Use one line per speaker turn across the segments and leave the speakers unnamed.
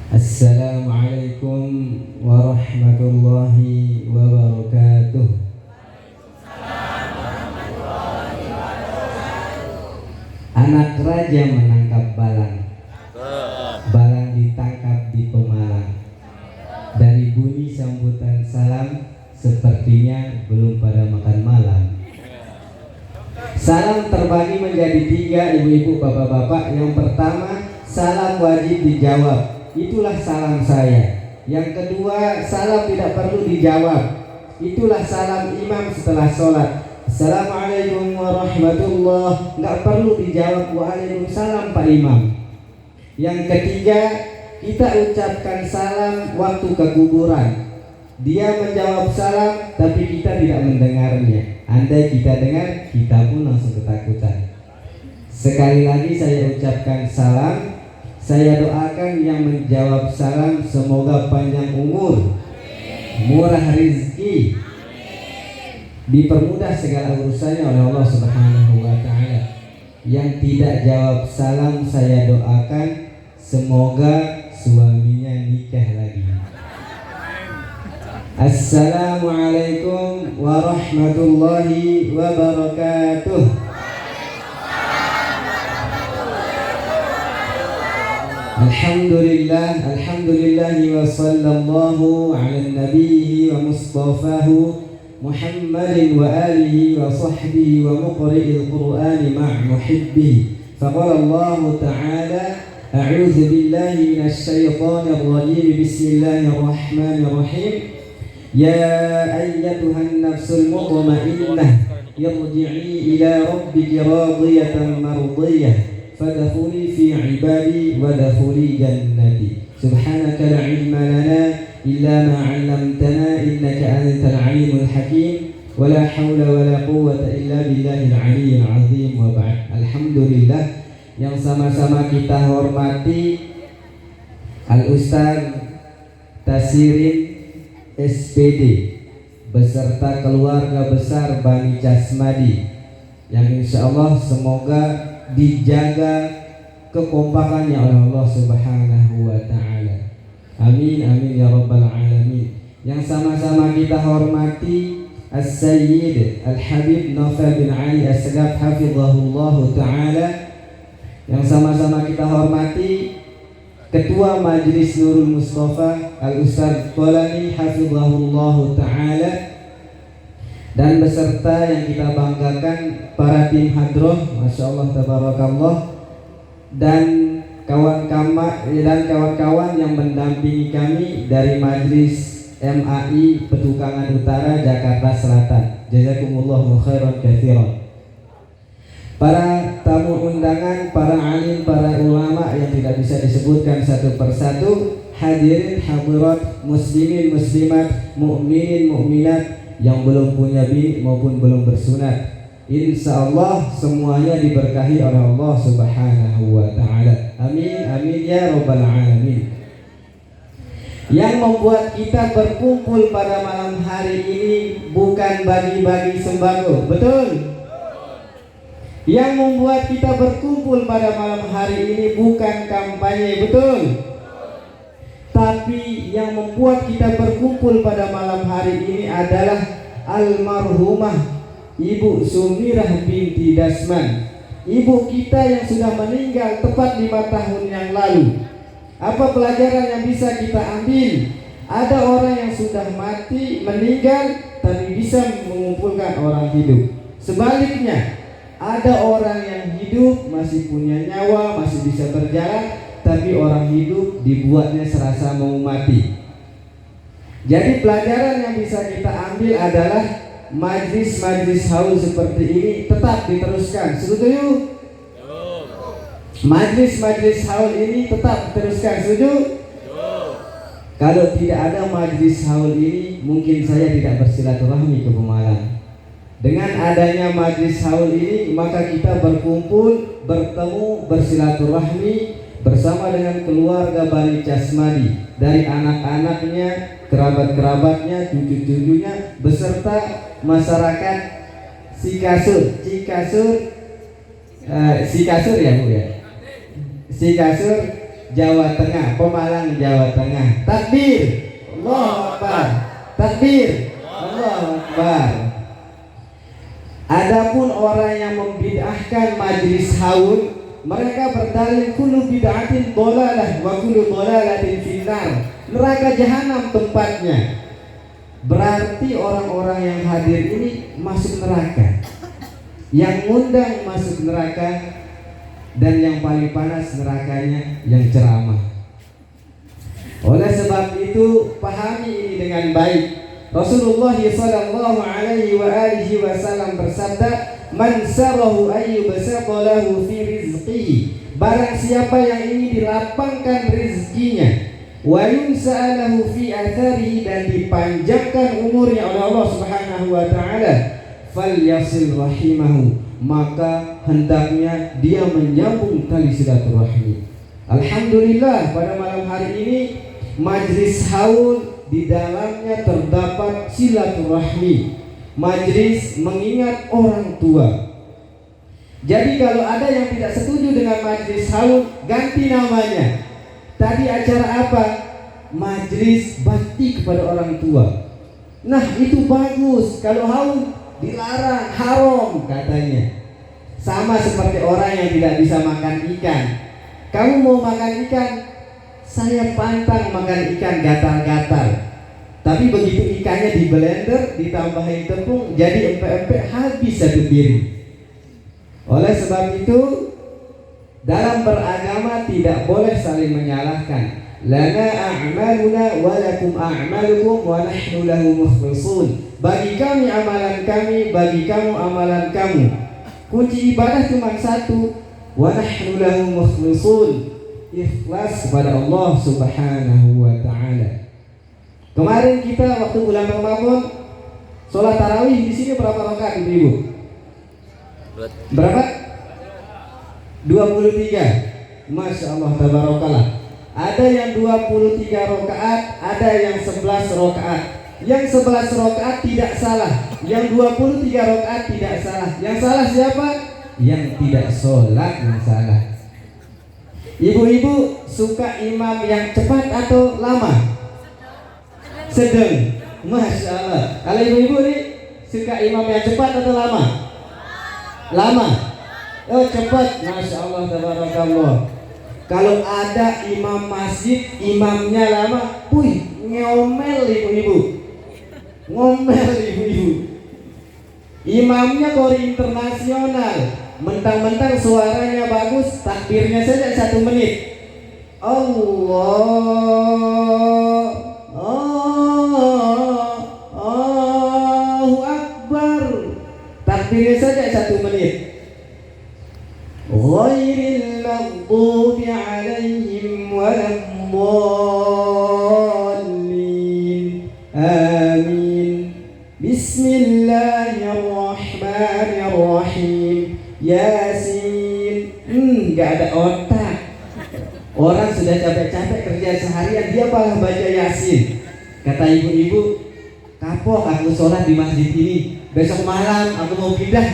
Assalamualaikum warahmatullahi wabarakatuh. Anak raja menangkap balang, balang ditangkap di Pemalang. Dari bunyi sambutan salam, sepertinya belum pada makan malam. Salam terbagi menjadi 3, ibu-ibu, bapak-bapak. Yang pertama, salam wajib dijawab. Itulah salam saya. Yang kedua, salam tidak perlu dijawab. Itulah salam imam setelah sholat. Assalamualaikum warahmatullahi. Nggak perlu dijawab. Waalaikumsalam Pak Imam. Yang ketiga, kita ucapkan salam waktu ke kuburan. Dia menjawab salam, tapi kita tidak mendengarnya. Andai kita dengar, kita pun langsung ketakutan. Sekali lagi saya ucapkan salam. Saya doakan yang menjawab salam semoga panjang umur, murah rezeki, dipermudah segala urusannya oleh Allah Subhanahu wa Ta'ala. Yang tidak jawab salam, saya doakan semoga suaminya nikah lagi. Assalamualaikum warahmatullahi wabarakatuh. Alhamdulillah, alhamdulillahi wa sallallahu ala nabiyhi wa mustafahu Muhammadin wa alihi wa sahbihi wa muqri'il qur'ani ma' muhibbihi. Faqala Allah ta'ala, a'udzu billahi minasy syaithanir rajim. Bismillahirrahmanirrahim. Ya ayyatuhan nafsul mutmainnah, irji'i ila rabbiki radiyatan mardiyah. Fadkhuli fi ibadi wadkhuli jannati. Subhanaka la ilma lana illa ma 'allamtana innaka antal alimul hakim. Wa la haula wa la quwwata illa billahil aliyyil azim. Wa ba'd. Alhamdulillah, yang sama-sama kita hormati Al-Ustaz Tasirin SPD beserta keluarga besar Bani Casmadi, yang insyaallah semoga dijaga kekompakannya oleh Allah Subhanahu wa Ta'ala. Amin amin ya rabbal alamin. Yang sama-sama kita hormati As-Sayyid Al-Habib Naufal bin Ali As-Sagaf hafizahullah ta'ala. Yang sama-sama kita hormati Ketua Majelis Nurul Mustafa Al-Ustaz Tolani hafizahullah ta'ala, dan beserta yang kita banggakan para tim hadroh, masya Allah tabarakallah, dan kawan-kawan yang mendampingi kami dari Majelis MAI Petukangan Utara Jakarta Selatan. Jazakumullahu khairan katsiran. Para tamu undangan, para alim, para ulama yang tidak bisa disebutkan satu persatu, hadirin hadirat, muslimin muslimat, mukminin mukminat yang belum punya bini maupun belum bersunat, insya Allah semuanya diberkahi oleh Allah Subhanahu wa Ta'ala. Amin ya Rabbal Alamin. Yang membuat kita berkumpul pada malam hari ini bukan bagi-bagi sembako, betul? Yang membuat kita berkumpul pada malam hari ini bukan kampanye, betul? Tapi yang membuat kita berkumpul pada malam hari ini adalah almarhumah Ibu Sumirah binti Dasman, ibu kita yang sudah meninggal tepat 5 tahun yang lalu. Apa pelajaran yang bisa kita ambil? Ada orang yang sudah mati, meninggal, tapi bisa mengumpulkan orang hidup. Sebaliknya, ada orang yang hidup, masih punya nyawa, masih bisa berjalan, tapi orang hidup dibuatnya serasa mau mati. Jadi pelajaran yang bisa kita ambil adalah majlis-majlis haul seperti ini tetap diteruskan. Setuju? Majlis-majlis haul ini tetap diteruskan. Setuju? Kalau tidak ada majlis haul ini, mungkin saya tidak bersilaturahmi ke Pemalang. Dengan adanya majlis haul ini, maka kita berkumpul, bertemu, bersilaturahmi bersama dengan keluarga Bani Casmadi, dari anak-anaknya, kerabat-kerabatnya, cucu-cucunya, beserta masyarakat Sikasur ya Bu ya, Sikasur Jawa Tengah, Pemalang Jawa Tengah. Takbir, Allahu Akbar. Takbir, Allahu Akbar. Adapun orang yang membid'ahkan majlis haul, mereka berdalil kullu bid'atin dhalalah wa kullu dhalalatin finnar. Neraka jahanam tempatnya. Berarti orang-orang yang hadir ini masuk neraka. Yang ngundang masuk neraka, dan yang paling panas nerakanya yang ceramah. Oleh sebab itu, pahami ini dengan baik. Rasulullah sallallahu alaihi wa alihi wasallam bersabda, "Man sarahu ayyubsata lahu fi rizqihi." Barang siapa yang ingin dilapangkan rezekinya, wa yumsa'alahu fi atharihi, dan dipanjangkan umurnya oleh Allah Subhanahu wa taala, falyasil rahimahu, maka hendaknya dia menyambung tali silaturahmi. Alhamdulillah, pada malam hari ini majlis haul di dalamnya terdapat silaturahmi, majlis mengingat orang tua. Jadi kalau ada yang tidak setuju dengan majlis haul, ganti namanya. Tadi acara apa? Majlis bakti kepada orang tua. Nah, itu bagus. Kalau haul dilarang, haram katanya. Sama seperti orang yang tidak bisa makan ikan. Kamu mau makan ikan? Saya pantang makan ikan gatal-gatal. Tapi begitu ikannya di blender, ditambahin tepung, jadi empek-empek, habis satu piring. Oleh sebab itu, dalam beragama tidak boleh saling menyalahkan. Lana a'maluna wa lakum a'malukum wa nahnu lahu mukhlisun. Bagi kami amalan kami, bagi kamu amalan kamu. Kunci ibadah cuma satu, wa nahnu lahu mukhlisun. Ikhlas kepada Allah Subhanahu wa taala. Kemarin kita waktu bulan Ramadan sholat tarawih di sini berapa rakaat Ibu? Berapa? 23. Masya Allah, tabarakallah. Ada yang 23 rakaat, ada yang 11 rakaat. Yang 11 rakaat tidak salah, yang 23 rakaat tidak salah. Yang salah siapa? Yang tidak sholat yang salah. Ibu-ibu suka imam yang cepat atau lama? Sedang. Masya Allah. Kalau ibu-ibu nih suka imam yang cepat atau lama? Lama. Oh cepat. Masya Allah, tabarakallah. Kalau ada imam masjid, imamnya lama, puih, ngomel ibu-ibu. Ngomel ibu-ibu. Imamnya kori internasional. Mentang-mentang suaranya bagus, takbirnya saja 1 menit. Allahu Akbar. Takbirnya saja 1 menit. Ghairil maghdubi alaihim waladdallin. Amin. Bismillahirrahmanirrahim. Yasin. Gak ada otak. Orang sudah capek-capek kerja seharian, dia malah baca Yasin. Kata ibu-ibu, kapok aku sholat di masjid ini, besok malam aku mau pindah.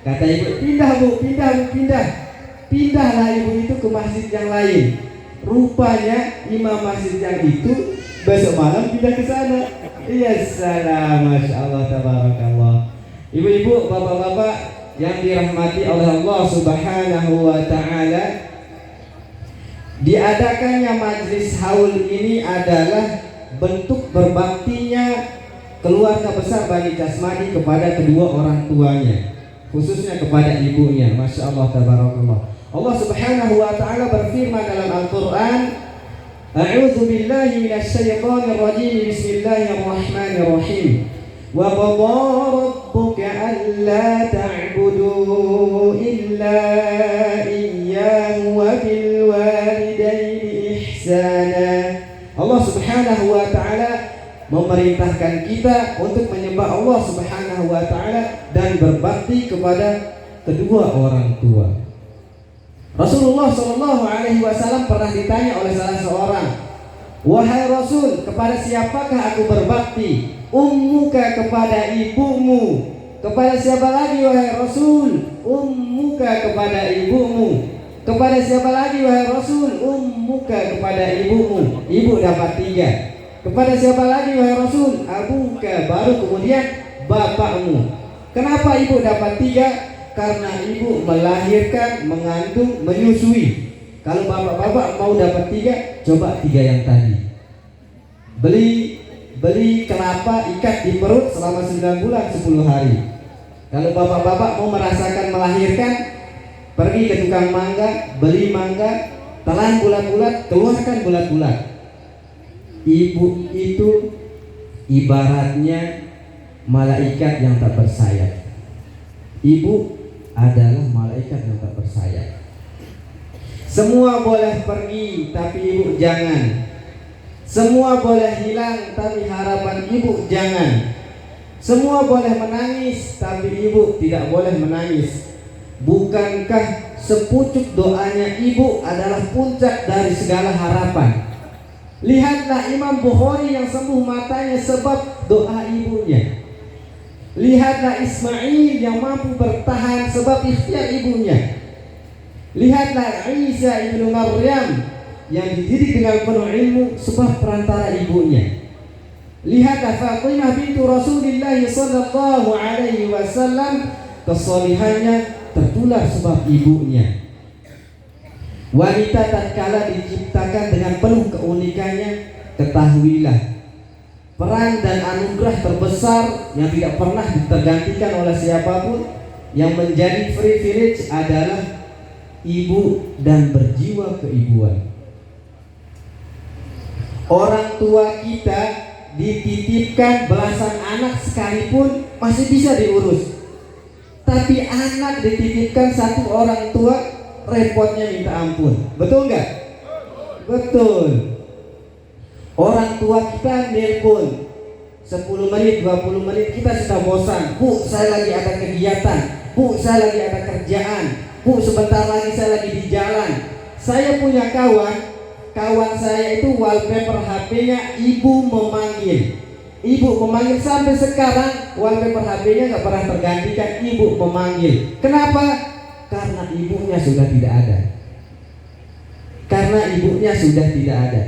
Kata ibu, pindah bu, pindah bu, pindah. Pindahlah ibu itu ke masjid yang lain. Rupanya imam masjid yang itu besok malam pindah ke sana. Iya salam, masya Allah, tabarakallah. Ibu-ibu, bapak-bapak yang dirahmati oleh Allah Subhanahu wa Ta'ala, diadakannya majlis haul ini adalah bentuk berbaktinya keluarga besar Bani Kasmani kepada kedua orang tuanya, khususnya kepada ibunya. Masya Allah, tabarakallah. Allah Subhanahu wa Ta'ala berfirman dalam Al-Quran, A'udzu billahi minasyaitonir rajim. Bismillahirrahmanirrahim. Wa qadha rabbuka alla ta'budu illa iyyahu wa bil walidayni ihsana. Allah Subhanahu wa Ta'ala memerintahkan kita untuk menyembah Allah Subhanahu wa Ta'ala dan berbakti kepada kedua orang tua. Rasulullah Shallallahu Alaihi Wasallam pernah ditanya oleh salah seorang, wahai Rasul, kepada siapakah aku berbakti? Ummuka, kepada ibumu. Kepada siapa lagi wahai Rasul? Ummuka, kepada ibumu. Kepada siapa lagi wahai Rasul? Ummuka, kepada ibumu. Ibu dapat 3. Kepada siapa lagi wahai Rasul? Abuka, baru kemudian bapakmu. Kenapa ibu dapat 3? Karena ibu melahirkan, mengandung, menyusui. Kalau bapak-bapak mau dapat 3, coba 3 yang tadi. Beli kelapa, ikat di perut selama 9 bulan 10 hari. Kalau bapak-bapak mau merasakan melahirkan, pergi ke tukang mangga, beli mangga, telan bulat-bulat, keluarkan bulat-bulat. Ibu itu ibaratnya malaikat yang tak bersayap. Ibu adalah malaikat yang tak bersayap. Semua boleh pergi, tapi ibu jangan. Semua boleh hilang, tapi harapan ibu jangan. Semua boleh menangis, tapi ibu tidak boleh menangis. Bukankah sepucuk doanya ibu adalah puncak dari segala harapan? Lihatlah Imam Bukhari yang sembuh matanya sebab doa ibunya. Lihatlah Ismail yang mampu bertahan sebab ikhtiar ibunya. Lihatlah Isa ibnu Maryam yang dididik dengan penuh ilmu sebab perantara ibunya. Lihatlah Fatimah bintu Rasulullah sallallahu alaihi wasallam, kesolihannya tertular sebab ibunya. Wanita tatkala diciptakan dengan penuh keunikannya, ketahuilah peran dan anugerah terbesar yang tidak pernah tergantikan oleh siapapun yang menjadi privilege adalah ibu dan berjiwa keibuan. Orang tua kita dititipkan belasan anak sekalipun masih bisa diurus, tapi anak dititipkan 1 orang tua repotnya minta ampun. Betul nggak? Betul. Orang tua kita nelpon 10 menit, 20 menit, kita sudah bosan. Bu, saya lagi ada kegiatan. Bu, saya lagi ada kerjaan. Bu, sebentar lagi saya lagi di jalan. Saya punya kawan saya itu wallpaper HP-nya ibu memanggil. Ibu memanggil sampai sekarang wallpaper HP-nya nggak pernah tergantikan. Ibu memanggil. Kenapa? Karena ibunya sudah tidak ada. Karena ibunya sudah tidak ada.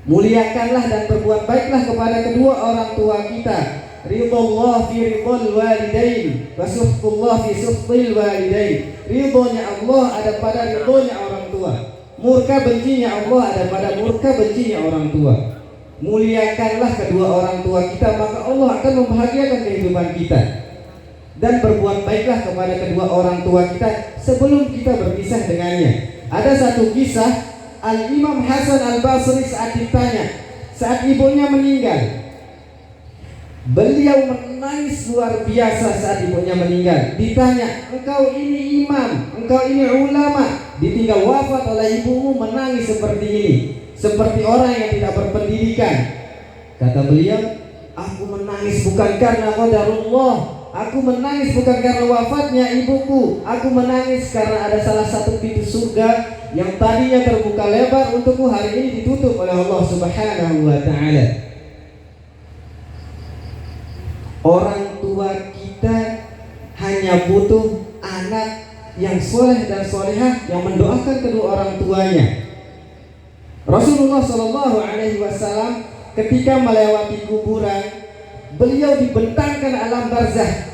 Muliakanlah dan berbuat baiklah kepada kedua orang tua kita. Ridullah fi ridul walidain wa suhtullah fi suhtil walidain. Ridhonya Allah ada pada ridhonya orang tua. Murka bencinya Allah ada pada murka bencinya orang tua. Muliakanlah kedua orang tua kita, maka Allah akan membahagiakan kehidupan kita. Dan berbuat baiklah kepada kedua orang tua kita sebelum kita berpisah dengannya. Ada satu kisah Al-Imam Hasan Al-Basri saat ditanya, saat ibunya meninggal, beliau menangis luar biasa saat ibunya meninggal. Ditanya, engkau ini imam, engkau ini ulama, ditinggal wafat oleh ibumu menangis seperti ini, seperti orang yang tidak berpendidikan. Kata beliau, aku menangis bukan karena qadarullah, aku menangis bukan karena wafatnya ibuku, aku menangis karena ada salah satu pintu surga yang tadinya terbuka lebar untukku hari ini ditutup oleh Allah Subhanahu wa taala. Orang tua kita hanya butuh anak yang soleh dan solehah yang mendoakan kedua orang tuanya. Rasulullah Shallallahu Alaihi Wasallam ketika melewati kuburan, beliau dibentangkan alam barzah,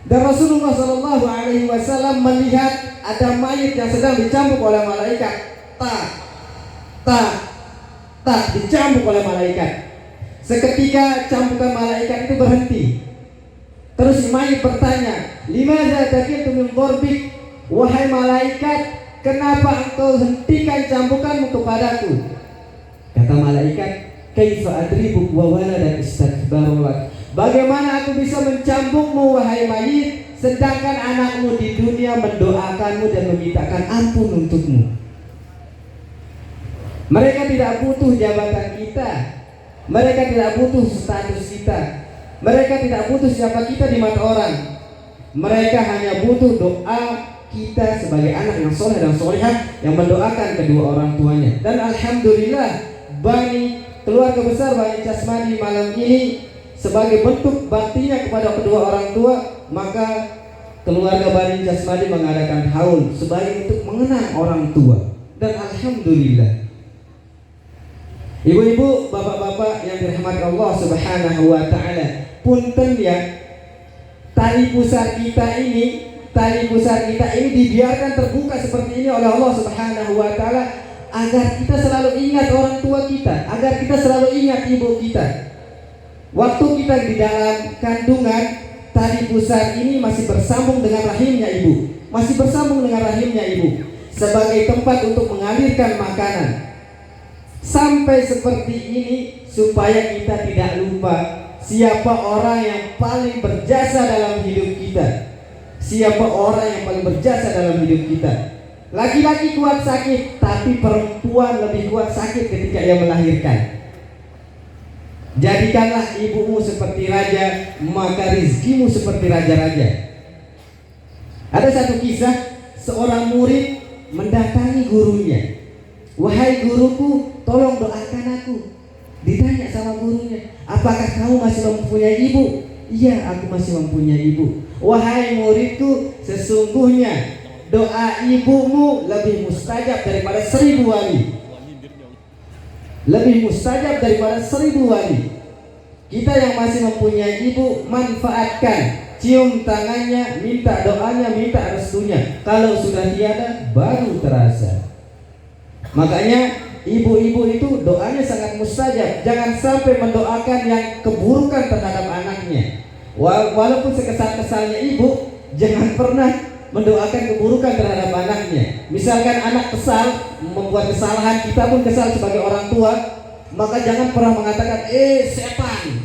dan Rasulullah Shallallahu Alaihi Wasallam melihat ada mayit yang sedang dicambuk oleh malaikat. Tak dicambuk oleh malaikat. Seketika cambukan malaikat itu berhenti. Terus si mayit bertanya, "Limadza takiltu min dharbik?" Wahai malaikat, kenapa engkau hentikan cambukanmu kepadaku? Kata malaikat, "Kaifa adribuk wa waladan istakbaru lak?" Bagaimana aku bisa mencambukmu wahai mayit, sedangkan anakmu di dunia mendoakanmu dan memintakan ampun untukmu. Mereka tidak butuh jabatan kita, mereka tidak butuh status kita, mereka tidak butuh siapa kita di mata orang. Mereka hanya butuh doa kita sebagai anak yang soleh dan solehah yang mendoakan kedua orang tuanya. Dan alhamdulillah, keluarga besar Bani Casmadi malam ini sebagai bentuk baktinya kepada kedua orang tua, maka keluarga Bani Casmadi mengadakan haul sebagai untuk mengenang orang tua. Dan alhamdulillah, ibu-ibu, bapak-bapak yang dirahmati Allah Subhanahu wa taala, punten ya, tali pusar kita ini dibiarkan terbuka seperti ini oleh Allah Subhanahu wa taala agar kita selalu ingat orang tua kita, agar kita selalu ingat ibu kita. Waktu kita di dalam kandungan, tali pusar ini masih bersambung dengan rahimnya ibu, sebagai tempat untuk mengalirkan makanan. Sampai seperti ini supaya kita tidak lupa siapa orang yang paling berjasa dalam hidup kita. Laki-laki kuat sakit, tapi perempuan lebih kuat sakit ketika ia melahirkan. Jadikanlah ibumu seperti raja, maka rizkimu seperti raja-raja. Ada satu kisah, seorang murid mendatangi gurunya. "Wahai guruku, tolong doakan aku." Ditanya sama gurunya, "Apakah kamu masih mempunyai ibu?" "Iya, aku masih mempunyai ibu." "Wahai muridku, sesungguhnya doa ibumu lebih mustajab daripada 1000 wali. Kita yang masih mempunyai ibu, manfaatkan, cium tangannya, minta doanya, minta restunya. Kalau sudah tiada, baru terasa." Makanya ibu-ibu itu doanya sangat mustajab. Jangan sampai mendoakan yang keburukan terhadap anaknya. Walaupun sekesal-kesalnya ibu, jangan pernah mendoakan keburukan terhadap anaknya. Misalkan anak kesal, membuat kesalahan, kita pun kesal sebagai orang tua, maka jangan pernah mengatakan setan.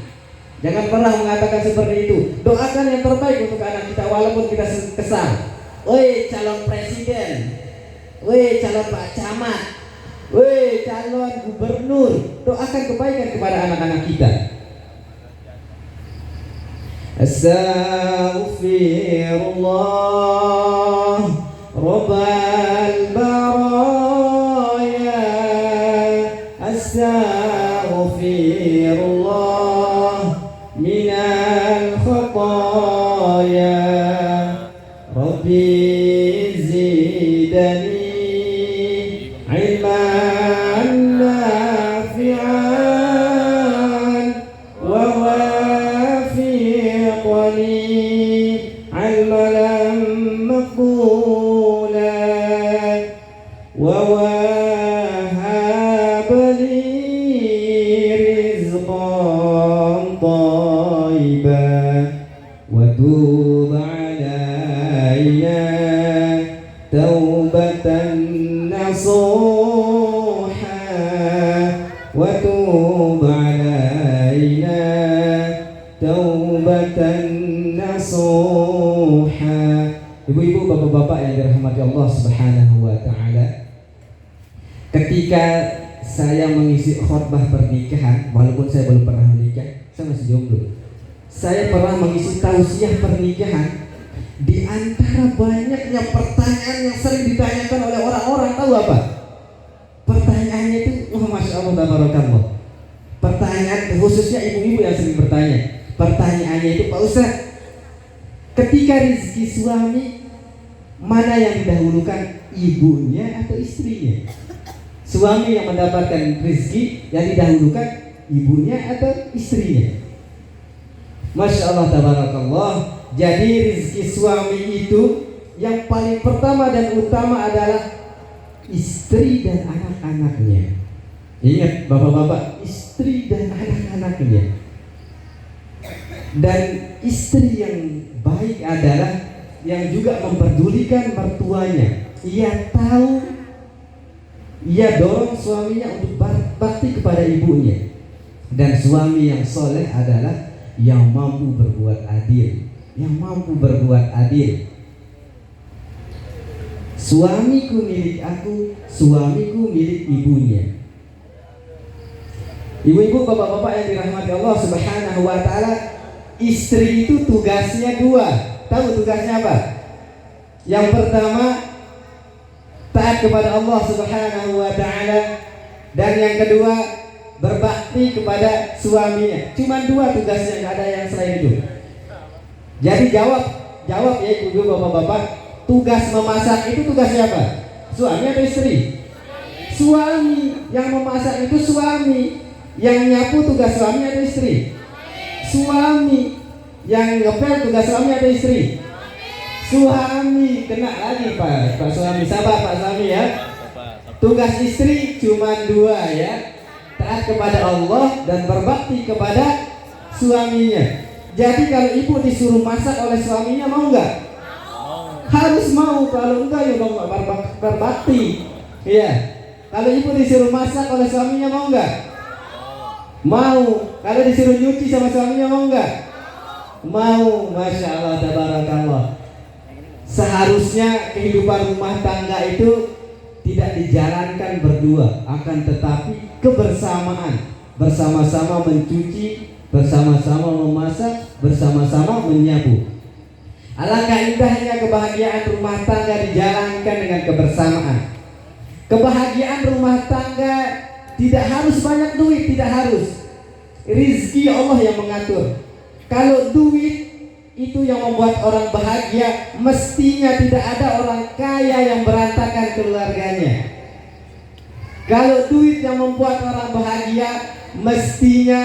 Jangan pernah mengatakan seperti itu. Doakan yang terbaik untuk anak kita walaupun kita kesal. "Woi calon presiden, woi calon pak camat, woi calon gubernur," doakan kebaikan kepada anak-anak kita. Astaghfirullah Rabbal baraya, astaghfirullah minal khataya, Rabbi zidani ilman nafi'an wa wafiqani ilman maqbulan wa wahab li rizqan tayyiban wa tub alaina taubatan nasuha wa tub alaina taubatan nasuha. Ibu-ibu, bapak-bapak yang dirahmati Allah Subhanahu wa taala, ketika saya mengisi khutbah pernikahan, walaupun saya belum pernah menikah, saya masih jomblo. saya pernah mengisi tausiah pernikahan. Di antara banyaknya pertanyaan yang sering ditanyakan oleh orang-orang, tahu apa? Pertanyaannya itu, masya Allah, tabarakallah. Pertanyaan khususnya ibu-ibu yang sering bertanya. Pertanyaannya itu, Pak Ustaz, ketika rezeki suami, mana yang didahulukan, ibunya atau istrinya? Suami yang mendapatkan rezeki, yang didahulukan ibunya atau istrinya? Masya Allah, tabarakallah. Jadi rezeki suami itu yang paling pertama dan utama adalah istri dan anak-anaknya. Ingat bapak-bapak, istri dan anak-anaknya. Dan istri yang baik adalah yang juga memperdulikan mertuanya. Ia tahu, ia dorong suaminya untuk bakti kepada ibunya. Dan suami yang soleh adalah yang mampu berbuat adil, yang mampu berbuat adil. Suamiku milik aku, suamiku milik ibunya. Ibu-ibu, bapak-bapak yang dirahmati Allah Subhanahu wa ta'ala, istri itu tugasnya dua. Tahu tugasnya apa? Yang pertama, taat kepada Allah Subhanahu wa ta'ala. Dan yang kedua, berbakti kepada suaminya. Cuma dua tugasnya, nggak ada yang selain itu. Jadi jawab ya ibu-ibu, bapak-bapak. Tugas memasak itu tugas siapa? Suami atau istri? Suami. Yang memasak itu suami. Yang nyapu tugas suami atau istri? Suami. Yang ngepel tugas suami atau istri? Suami. Kena lagi Pak suami. Sabar Pak suami ya. Tugas istri cuma dua ya. Taat kepada Allah dan berbakti kepada suaminya. Jadi kalau ibu disuruh masak oleh suaminya, mau nggak? Harus mau. Kalau enggak ya mau berbakti. Iya. Kalau ibu disuruh masak oleh suaminya, mau nggak? Mau. Kalau disuruh nyuci sama suaminya, mau nggak? Mau. Masya Allah, tabarakallah. Seharusnya kehidupan rumah tangga itu tidak dijalankan berdua, akan tetapi kebersamaan, bersama-sama mencuci, bersama-sama memasak, bersama-sama menyapu. Alangkah indahnya kebahagiaan rumah tangga dijalankan dengan kebersamaan. Kebahagiaan rumah tangga tidak harus banyak duit, tidak harus. Rizki Allah yang mengatur. Kalau duit itu yang membuat orang bahagia, mestinya tidak ada orang kaya yang berantakan keluarganya. Kalau duit yang membuat orang bahagia, mestinya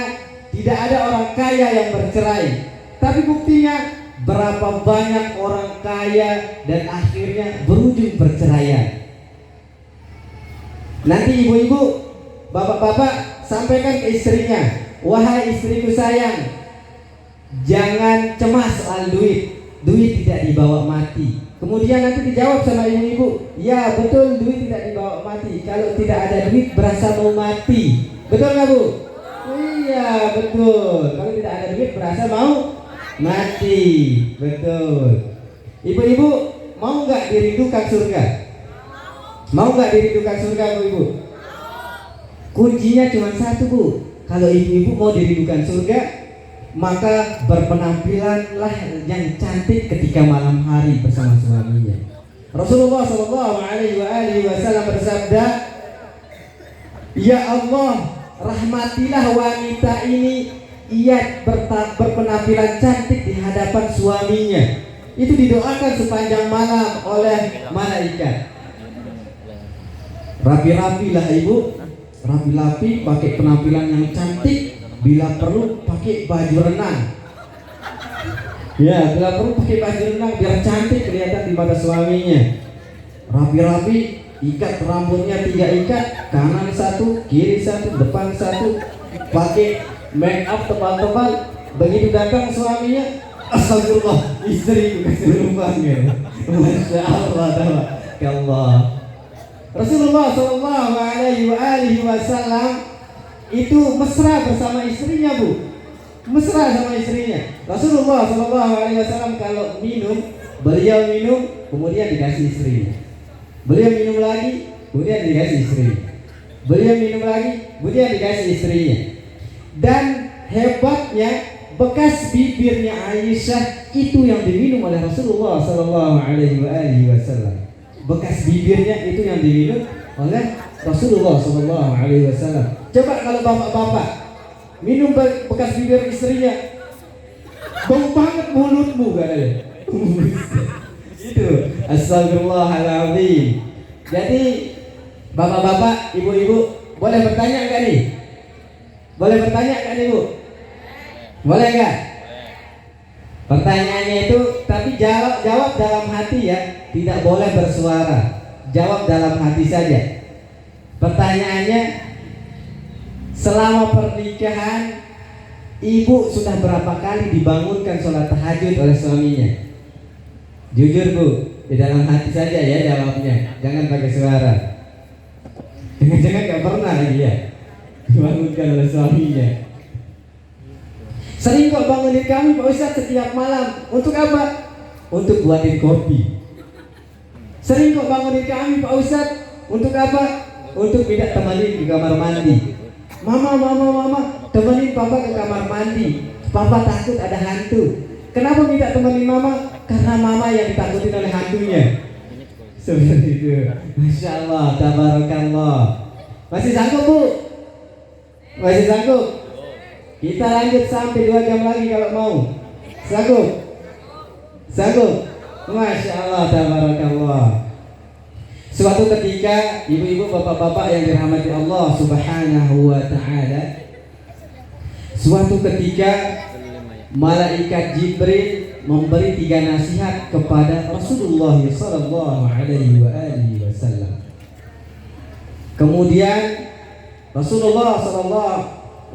tidak ada orang kaya yang bercerai. Tapi buktinya berapa banyak orang kaya dan akhirnya berujung perceraian. Nanti ibu-ibu, bapak-bapak sampaikan ke istrinya, wahai istriku sayang, jangan cemas soal duit. Duit tidak dibawa mati. Kemudian nanti dijawab sama ibu-ibu, ya betul, duit tidak dibawa mati. Kalau tidak ada duit berasa mau mati. Betul nggak Bu? Iya betul. Kalau tidak ada duit berasa mau mati. Betul. Ibu-ibu mau nggak dirindukan surga? Mau nggak dirindukan surga Bu-ibu? Kuncinya cuma satu Bu. Kalau ibu-ibu mau dirindukan surga, maka berpenampilanlah yang cantik ketika malam hari bersama suaminya. Rasulullah SAW bersabda, ya Allah, rahmatilah wanita ini, ia berpenampilan cantik di hadapan suaminya. Itu didoakan sepanjang malam oleh malaikat. Rapi-rapilah ibu, rapi-rapi, pakai penampilan yang cantik. Bila perlu pakai baju renang. Ya, bila perlu pakai baju renang biar cantik kelihatan di mata suaminya. Rapi-rapi, ikat rambutnya 3 ikat, kanan 1, kiri 1, depan 1. Pakai make up tebal-tebal. Begitu datang suaminya, astagfirullah, istri berubahnya. Masya Allah, Allah. Rasulullah SAW itu mesra bersama istrinya Bu, mesra sama istrinya. Rasulullah SAW kalau minum, beliau minum kemudian dikasih istrinya. Beliau minum lagi kemudian dikasih istrinya. Beliau minum lagi kemudian dikasih istrinya. Dan hebatnya bekas bibirnya Aisyah itu yang diminum oleh Rasulullah Sallallahu Alaihi Wasallam. Bekas bibirnya itu yang diminum oleh Rasulullah Sallallahu Alaihi Wasallam. Coba kalau bapak-bapak minum bekas bibir istrinya, bau banget mulutmu katanya. Itu astagfirullahaladzim. Jadi bapak-bapak, ibu-ibu boleh bertanya nggak nih? Boleh bertanya nggak nih Bu? Boleh nggak? Pertanyaannya itu, tapi jawab dalam hati ya, tidak boleh bersuara. Jawab dalam hati saja. Pertanyaannya, selama pernikahan ibu sudah berapa kali dibangunkan sholat tahajud oleh suaminya? Jujur Bu, di dalam hati saja ya jawabnya, jangan pakai suara. Jangan-jangan gak pernah lagi ya dibangunkan oleh suaminya. Sering kok bangunin kami Pak Ustadz setiap malam. Untuk apa? Untuk buatin kopi. Sering kok bangunin kami Pak Ustadz. Untuk apa? Untuk tidak temenin di kamar mandi. Mama, temenin papa ke kamar mandi. Papa takut ada hantu. Kenapa minta temenin mama? Karena mama yang ditakutin oleh hantunya. Seperti itu. Masya Allah, tabarakallah. Masih sanggup Bu? Masih sanggup? Kita lanjut sampai 2 jam lagi kalau mau. Sanggup? Sanggup? Masya Allah, tabarakallah. Suatu ketika ibu-ibu, bapak-bapak yang dirahmati Allah Subhanahu wa ta'ala, suatu ketika malaikat Jibril memberi 3 nasihat kepada Rasulullah sallallahu alaihi wasallam. Kemudian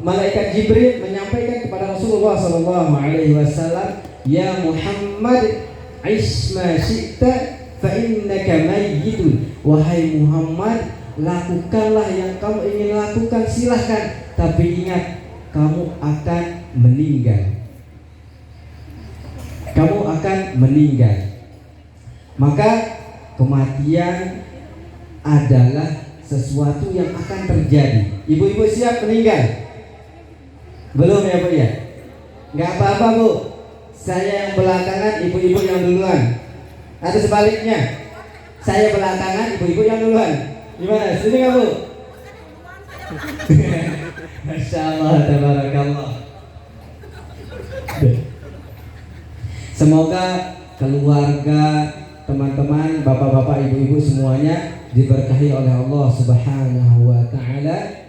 malaikat Jibril menyampaikan kepada Rasulullah sallallahu alaihi wasallam, "Ya Muhammad, ish ma syi'ta fa innaka mayyitun." Wahai Muhammad, lakukanlah yang kamu ingin lakukan, silahkan, tapi ingat, kamu akan meninggal. Kamu akan meninggal. Maka kematian adalah sesuatu yang akan terjadi. Ibu-ibu siap meninggal? Belum ya Bu ya? Nggak apa-apa Bu, saya yang belakangan, ibu-ibu yang duluan. Atau sebaliknya, saya belakangan, ibu-ibu yang duluan. Gimana? Setuju nggak Bu? Masya Allah, tabarakallah. Semoga keluarga, teman-teman, bapak-bapak, ibu-ibu semuanya diberkahi oleh Allah Subhanahu wa ta'ala,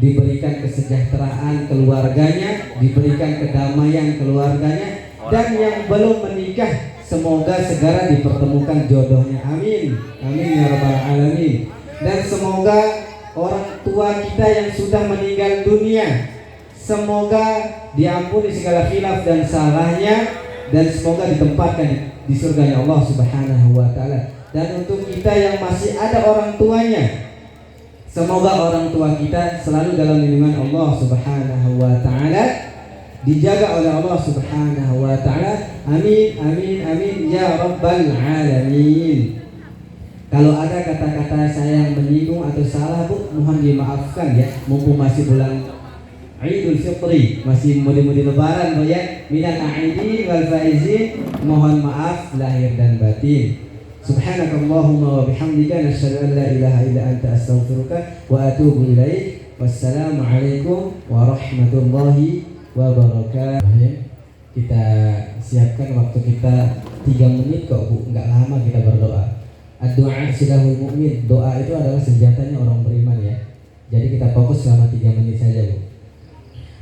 diberikan kesejahteraan keluarganya, diberikan kedamaian keluarganya, dan yang belum menikah semoga segera dipertemukan jodohnya. Amin. Amin ya rabbal alamin. Dan semoga orang tua kita yang sudah meninggal dunia, semoga diampuni segala khilaf dan salahnya, dan semoga ditempatkan di surganya Allah Subhanahu wa ta'ala. Dan untuk kita yang masih ada orang tuanya, semoga orang tua kita selalu dalam lindungan Allah Subhanahu wa ta'ala, dijaga oleh Allah Subhanahu wa ta'ala. Amin, amin, amin ya rabbal alamin. Kalau ada kata-kata saya yang menyinggung atau salah Bu, mohon dimaafkan ya. Mumpung masih bulan Idul Fitri, masih mudi-mudi lebaran Bu ya. Minal aidin wal faizin, mohon maaf lahir dan batin. Subhanakallahumma wa bihamdika, nasyhadu an la ilaha illa anta, astaghfiruka wa atubu ilaik. Wassalamualaikum warahmatullahi wabarakatuh. Kita siapkan waktu kita 3 menit kok Bu, enggak lama kita berdoa. Doa silahul mu'min, doa itu adalah senjatanya orang beriman ya. Jadi kita fokus selama 3 menit saja Bu.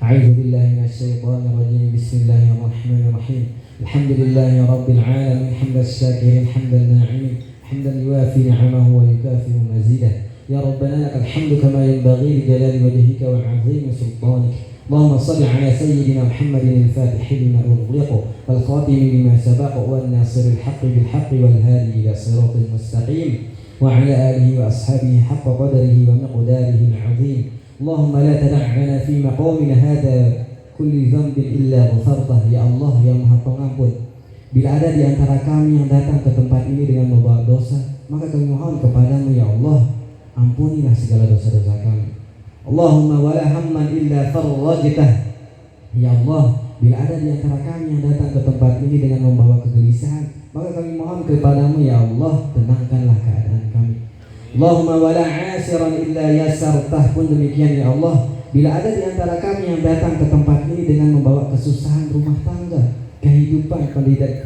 A'udzubillahi minasyaitonir rajim. Bismillahirrahmanirrahim. Alhamdulillahi rabbil alamin, hamdan syakirin, hamdan na'imin, hamdan yuwafi ni'amahu wa yukafi'u mazidah. Ya Rabbana lakal hamdu kama yanbaghi li jalali wajhika wa 'azimi sultanik. اللهم صل على سيدنا محمد الفاتح لما أغلق والخاتم لما سبق والناصر الحق بالحق والهادي إلى صراط المستقيم وعلى آله وأصحابه حق قدره ومقداره العظيم. اللهم لا تدع لنا في مقامنا هذا كل ذنب إلا غفرته. Ya Allah, yang Maha Pengampun, bila ada di antara kami yang datang ke tempat ini dengan membawa dosa, maka kami mohon kepadamu ya Allah, ampunilah segala dosa-dosa kami. Allahumma wala hamman illa farrajtah. Ya Allah, Bila ada di antara kami yang datang ke tempat ini dengan membawa kegelisahan, maka kami mohon kepadamu ya Allah, tenangkanlah keadaan kami. Allahumma wala asiran illa yasartah, pun demikian ya Allah, bila ada di antara kami yang datang ke tempat ini dengan membawa kesusahan rumah tangga, kehidupan,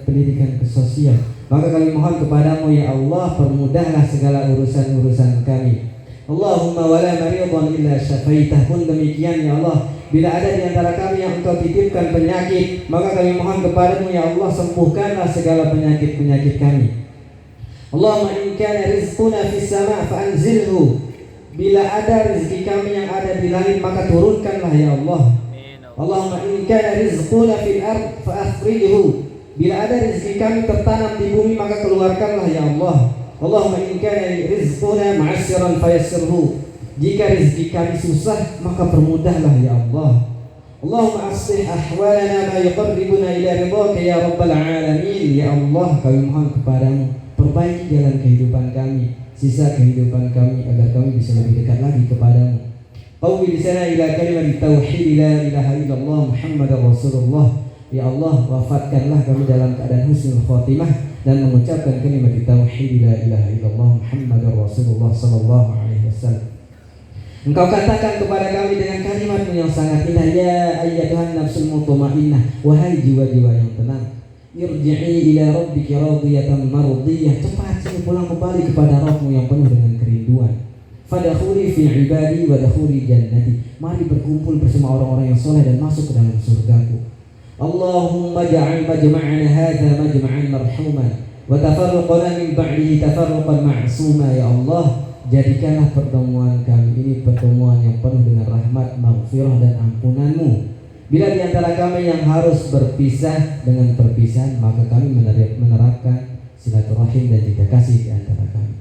pendidikan sosial, maka kami mohon kepadamu ya Allah, permudahlah segala urusan-urusan kami. Allahumma wala maridan illa syafaitah, pun demikian ya Allah, bila ada di antara kami yang engkau titipkan penyakit, maka kami mohon kepadamu ya Allah, sembuhkanlah segala penyakit-penyakit kami. Allahumma in kana rizquna fis sama' fa anzilhu, bila ada rezeki kami yang ada di langit, maka turunkanlah ya Allah. Allahumma in kana rizquna fil ard fa akhrijhu, bila ada rezeki kami tertanam di bumi, maka keluarkanlah ya Allah. Allahumma in kana rizquna ma'assiran fayassirhu, jika rezeki kami susah, maka permudahlah ya Allah. Allahumma aslih ahwalana ma yuqarribuna ila ridhaka ya rabbal alamin. Ya Allah, kami mohon kepadamu, perbaiki jalan kehidupan kami, sisa kehidupan kami, agar kami bisa lebih dekat lagi kepadamu. Qawwi lisana ila kalimat tauhid la ilaha illallah Muhammadar Rasulullah. Ya Allah, wafatkanlah kami dalam keadaan husnul khotimah dan mengucapkan kalimat tauhid la ilaha illallah Muhammadar Rasulullah sallallahu alaihi wasallam. Engkau katakan kepada kami dengan kalimatmu yang sangat indah, ya ayyatuhan nafsul mutmainnah, wahai jiwa-jiwa yang tenang, irji'i ila rabbiki radiyatan mardiyah, cepat pulang kembali kepada Rabbmu yang penuh dengan kerinduan. Fadkhuli fi ibadi wa dakhuli jannati, mari berkumpul bersama orang-orang yang soleh dan masuk ke dalam surgaku. Allahumma ja'al majma'ana hadza majma'an marhuman wa tafarruqana min ba'dihi tafarruqan ma'suma. Ya Allah, jadikanlah pertemuan kami ini pertemuan yang penuh dengan rahmat, maghfirah dan ampunan-Mu. Bila di antara kami yang harus berpisah dengan perpisahan, maka kami menerapkan silaturahim dan cinta kasih di antara kami.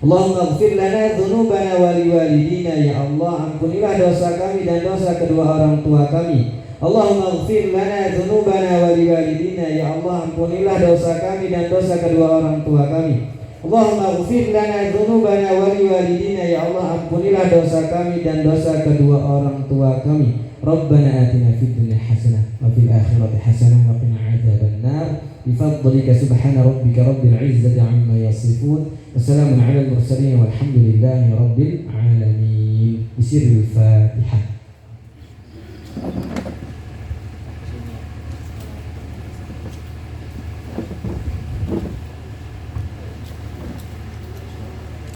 Allahumma ighfir lana dzunubana wa liwalidina. Ya Allah, ampunilah dosa kami dan dosa kedua orang tua kami. Allahumma ighfir lana dzunubana wa liwalidina. Ya Allah, ampunilah dosa kami dan dosa kedua orang tua kami. Allahumma ighfir lana dzunubana wa liwalidina. Ya Allah, ampunilah dosa kami dan dosa kedua orang tua kami. Rabbana atina fid dunya hasanah wa fil akhirati hasanah wa qina adzabannar. Bifadlika subhana rabbika rabbil izzati amma yasifun. Wassalamun ala al mursalin walhamdulillahi rabbil alamin. Bisirril Fatihah.